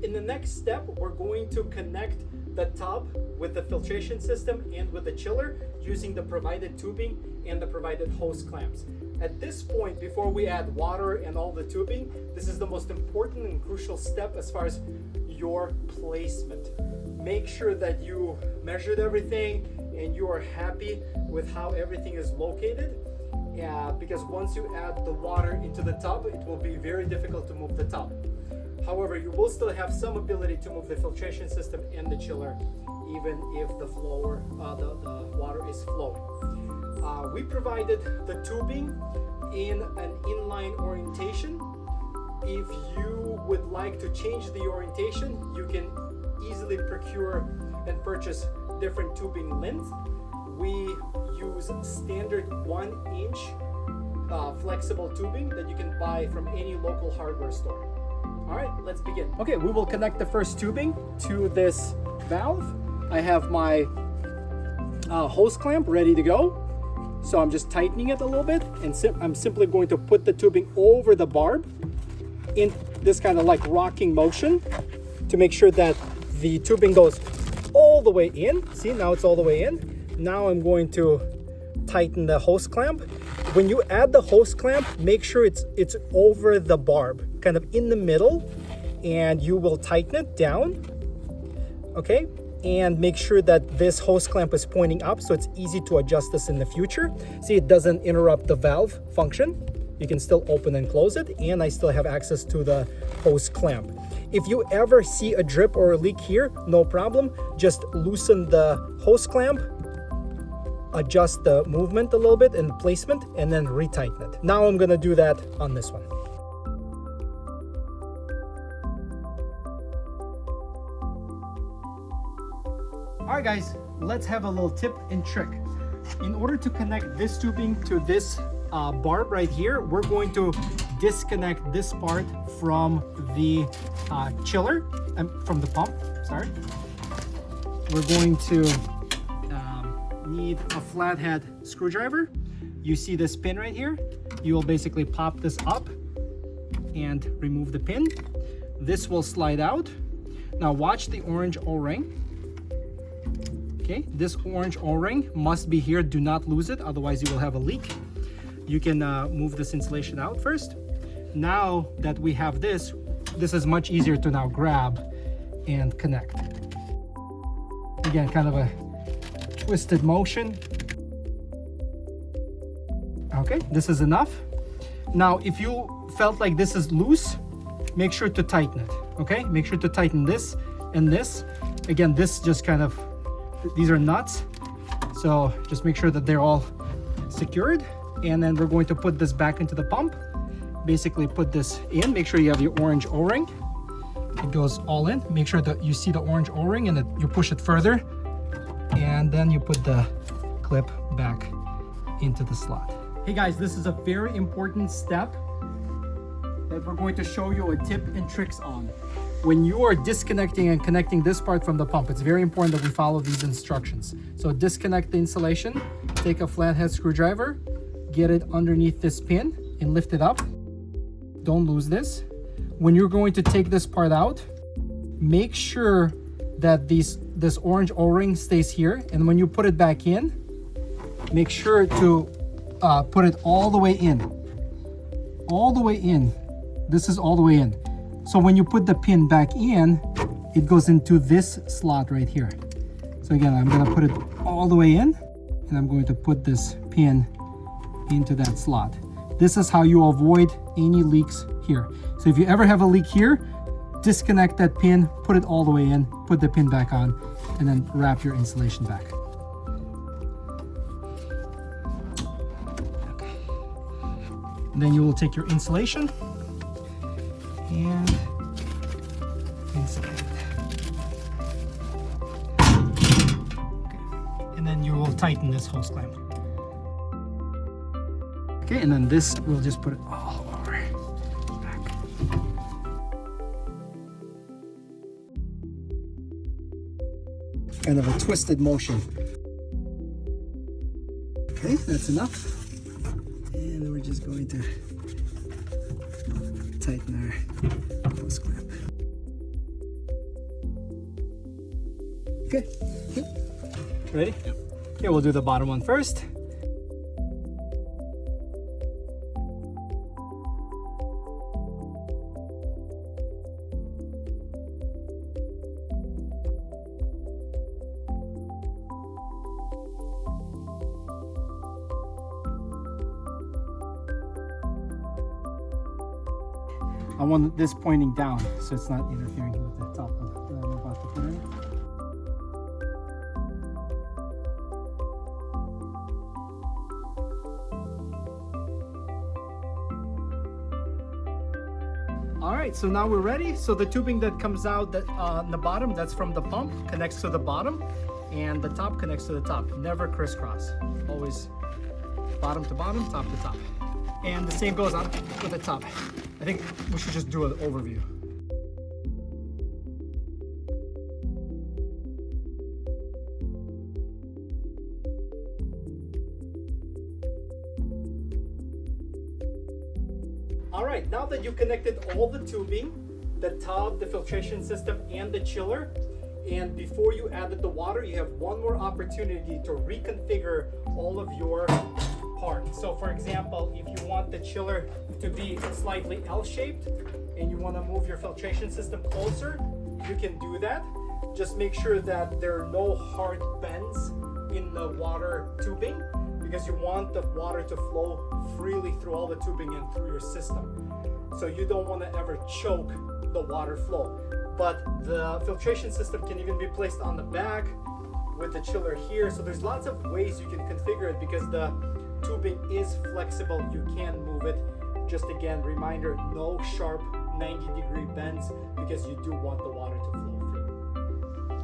In the next step, we're going to connect the tub with the filtration system and with the chiller using the provided tubing and the provided hose clamps. At this point, before we add water and all the tubing, this is the most important and crucial step as far as your placement. Make sure that you measured everything and you are happy with how everything is located. Because once you add the water into the tub, it will be very difficult to move the tub. However, you will still have some ability to move the filtration system and the chiller, even if the water is flowing. We provided the tubing in an inline orientation. If you would like to change the orientation, you can easily procure and purchase different tubing length. We use standard 1-inch flexible tubing that you can buy from any local hardware store. All right, let's begin. Okay, we will connect the first tubing to this valve. I have my hose clamp ready to go. So I'm just tightening it a little bit, and I'm simply going to put the tubing over the barb in this kind of like rocking motion to make sure that the tubing goes all the way in. See, now it's all the way in. Now I'm going to tighten the hose clamp. When you add the hose clamp, make sure it's over the barb, kind of in the middle, and you will tighten it down, okay? And make sure that this hose clamp is pointing up so it's easy to adjust this in the future. See, it doesn't interrupt the valve function. You can still open and close it, and I still have access to the hose clamp. If you ever see a drip or a leak here, no problem. Just loosen the hose clamp, adjust the movement a little bit and placement, and then retighten it. Now I'm gonna do that on this one. All right, guys, let's have a little tip and trick. In order to connect this tubing to this barb right here, we're going to disconnect this part from the chiller, from the pump, sorry. We're going to need a flathead screwdriver. You see this pin right here? You will basically pop this up and remove the pin. This will slide out. Now watch the orange O-ring. Okay, this orange O-ring must be here. Do not lose it, otherwise you will have a leak. You can move this insulation out first. Now that we have this is much easier to now grab and connect. Again, kind of a twisted motion. Okay, this is enough. Now, if you felt like this is loose, make sure to tighten it, okay? Make sure to tighten this and this. Again, this just kind of, these are nuts, so just make sure that they're all secured. And then we're going to put this back into the pump. Basically put this in, make sure you have your orange O-ring. It goes all in. Make sure that you see the orange O-ring and that you push it further. And then you put the clip back into the slot. Hey guys, this is a very important step that we're going to show you a tip and tricks on. When you are disconnecting and connecting this part from the pump, it's very important that we follow these instructions. So disconnect the insulation, take a flathead screwdriver, get it underneath this pin and lift it up. Don't lose this. When you're going to take this part out, make sure that this orange O-ring stays here, and when you put it back in, make sure to put it all the way in. All the way in. This is all the way in. So when you put the pin back in, it goes into this slot right here. So again, I'm gonna put it all the way in, and I'm going to put this pin into that slot. This is how you avoid any leaks here. So if you ever have a leak here, disconnect that pin, put it all the way in, put the pin back on, and then wrap your insulation back. Okay. And then you will take your insulation and insulate it. Okay. And then you will tighten this hose clamp. Okay, and then this, we'll just put it all over back. Kind of a twisted motion. Okay, that's enough. And we're just going to tighten our hose clamp. Okay. Ready? Yep. Okay, we'll do the bottom one first. I want this pointing down so it's not interfering with the top one that I'm about to put in. All right, so now we're ready. So the tubing that comes out that on the bottom, that's from the pump, connects to the bottom, and the top connects to the top. Never crisscross. Always bottom to bottom, top to top. And the same goes on with the top. I think we should just do an overview. All right, now that you connected all the tubing, the tub, the filtration system, and the chiller, and before you added the water, you have one more opportunity to reconfigure all of your parts. So for example, if you want the chiller to be slightly L-shaped and you want to move your filtration system closer, you can do that. Just make sure that there are no hard bends in the water tubing, because you want the water to flow freely through all the tubing and through your system. So you don't want to ever choke the water flow. But the filtration system can even be placed on the back with the chiller here. So there's lots of ways you can configure it because the tubing is flexible. You can move it. Just again, reminder, no sharp 90-degree bends because you do want the water to flow.